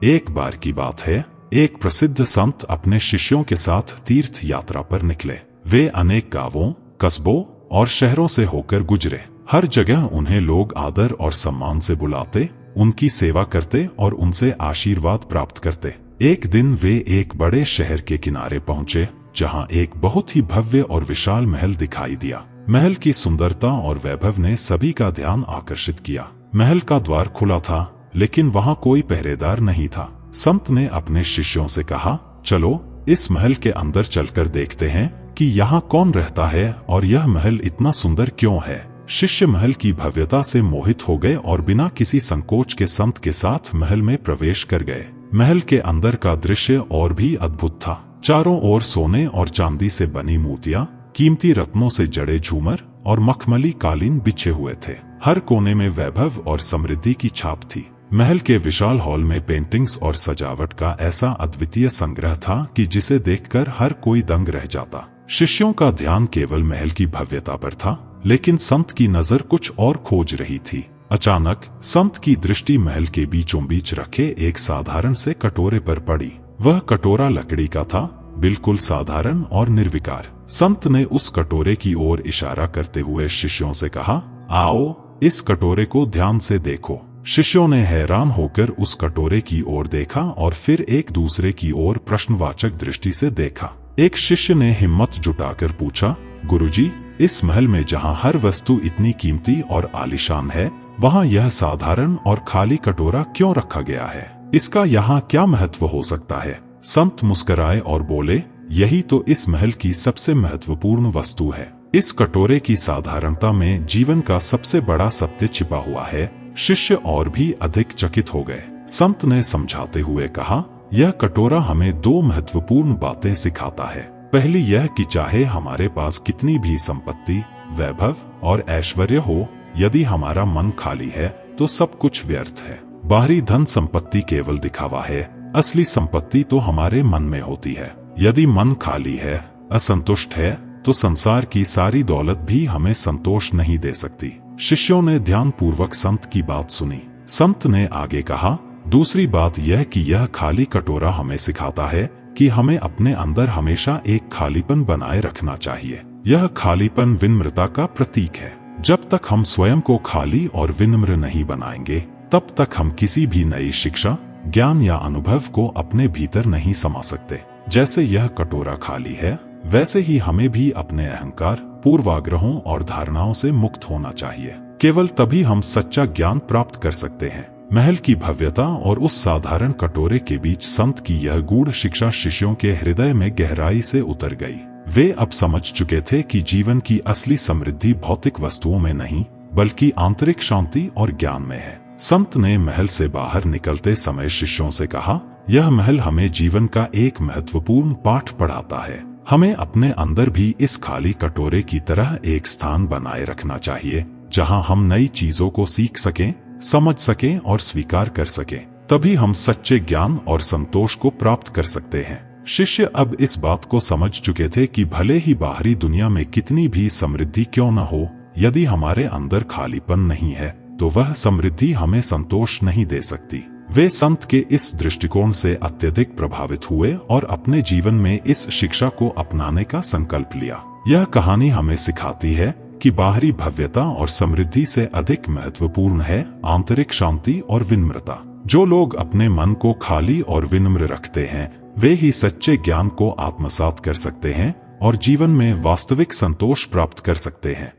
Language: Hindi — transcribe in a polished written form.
एक बार की बात है, एक प्रसिद्ध संत अपने शिष्यों के साथ तीर्थ यात्रा पर निकले। वे अनेक गांवों, कस्बों और शहरों से होकर गुजरे। हर जगह उन्हें लोग आदर और सम्मान से बुलाते, उनकी सेवा करते और उनसे आशीर्वाद प्राप्त करते। एक दिन वे एक बड़े शहर के किनारे पहुंचे, जहां एक बहुत ही भव्य और विशाल महल दिखाई दिया। महल की सुंदरता और वैभव ने सभी का ध्यान आकर्षित किया। महल का द्वार खुला था, लेकिन वहां कोई पहरेदार नहीं था। संत ने अपने शिष्यों से कहा, चलो इस महल के अंदर चलकर देखते हैं कि यहाँ कौन रहता है और यह महल इतना सुंदर क्यों है। शिष्य महल की भव्यता से मोहित हो गए और बिना किसी संकोच के संत के साथ महल में प्रवेश कर गए। महल के अंदर का दृश्य और भी अद्भुत था। चारों ओर सोने और चांदी से बनी मूर्तियां, कीमती रत्नों से जड़े झूमर और मखमली कालीन बिछे हुए थे। हर कोने में वैभव और समृद्धि की छाप थी। महल के विशाल हॉल में पेंटिंग्स और सजावट का ऐसा अद्वितीय संग्रह था कि जिसे देखकर हर कोई दंग रह जाता। शिष्यों का ध्यान केवल महल की भव्यता पर था, लेकिन संत की नजर कुछ और खोज रही थी। अचानक संत की दृष्टि महल के बीचों बीच रखे एक साधारण से कटोरे पर पड़ी। वह कटोरा लकड़ी का था, बिल्कुल साधारण और निर्विकार। संत ने उस कटोरे की ओर इशारा करते हुए शिष्यों से कहा, आओ इस कटोरे को ध्यान से देखो। शिष्यों ने हैरान होकर उस कटोरे की ओर देखा और फिर एक दूसरे की ओर प्रश्नवाचक दृष्टि से देखा। एक शिष्य ने हिम्मत जुटाकर पूछा, गुरुजी, इस महल में जहाँ हर वस्तु इतनी कीमती और आलीशान है, वहाँ यह साधारण और खाली कटोरा क्यों रखा गया है? इसका यहाँ क्या महत्व हो सकता है? संत मुस्कुराए और बोले, यही तो इस महल की सबसे महत्वपूर्ण वस्तु है। इस कटोरे की साधारणता में जीवन का सबसे बड़ा सत्य छिपा हुआ है। शिष्य और भी अधिक चकित हो गए। संत ने समझाते हुए कहा, यह कटोरा हमें दो महत्वपूर्ण बातें सिखाता है। पहली यह कि चाहे हमारे पास कितनी भी संपत्ति, वैभव और ऐश्वर्य हो, यदि हमारा मन खाली है तो सब कुछ व्यर्थ है। बाहरी धन संपत्ति केवल दिखावा है, असली संपत्ति तो हमारे मन में होती है। यदि मन खाली है, असंतुष्ट है, तो संसार की सारी दौलत भी हमें संतोष नहीं दे सकती। शिष्यों ने ध्यानपूर्वक संत की बात सुनी। संत ने आगे कहा, दूसरी बात यह कि यह खाली कटोरा हमें सिखाता है कि हमें अपने अंदर हमेशा एक खालीपन बनाए रखना चाहिए। यह खालीपन विनम्रता का प्रतीक है। जब तक हम स्वयं को खाली और विनम्र नहीं बनाएंगे, तब तक हम किसी भी नई शिक्षा, ज्ञान या अनुभव को अपने भीतर नहीं समा सकते। जैसे यह कटोरा खाली है, वैसे ही हमें भी अपने अहंकार, पूर्वाग्रहों और धारणाओं से मुक्त होना चाहिए। केवल तभी हम सच्चा ज्ञान प्राप्त कर सकते हैं। महल की भव्यता और उस साधारण कटोरे के बीच संत की यह गूढ़ शिक्षा शिष्यों के हृदय में गहराई से उतर गई। वे अब समझ चुके थे कि जीवन की असली समृद्धि भौतिक वस्तुओं में नहीं, बल्कि आंतरिक शांति और ज्ञान में है। संत ने महल से बाहर निकलते समय शिष्यों से कहा, यह महल हमें जीवन का एक महत्वपूर्ण पाठ पढ़ाता है। हमें अपने अंदर भी इस खाली कटोरे की तरह एक स्थान बनाए रखना चाहिए, जहां हम नई चीजों को सीख सकें, समझ सकें और स्वीकार कर सकें। तभी हम सच्चे ज्ञान और संतोष को प्राप्त कर सकते हैं। शिष्य अब इस बात को समझ चुके थे कि भले ही बाहरी दुनिया में कितनी भी समृद्धि क्यों न हो, यदि हमारे अंदर खालीपन नहीं है, तो वह समृद्धि हमें संतोष नहीं दे सकती। वे संत के इस दृष्टिकोण से अत्यधिक प्रभावित हुए और अपने जीवन में इस शिक्षा को अपनाने का संकल्प लिया। यह कहानी हमें सिखाती है कि बाहरी भव्यता और समृद्धि से अधिक महत्वपूर्ण है आंतरिक शांति और विनम्रता। जो लोग अपने मन को खाली और विनम्र रखते हैं, वे ही सच्चे ज्ञान को आत्मसात कर सकते हैं और जीवन में वास्तविक संतोष प्राप्त कर सकते हैं।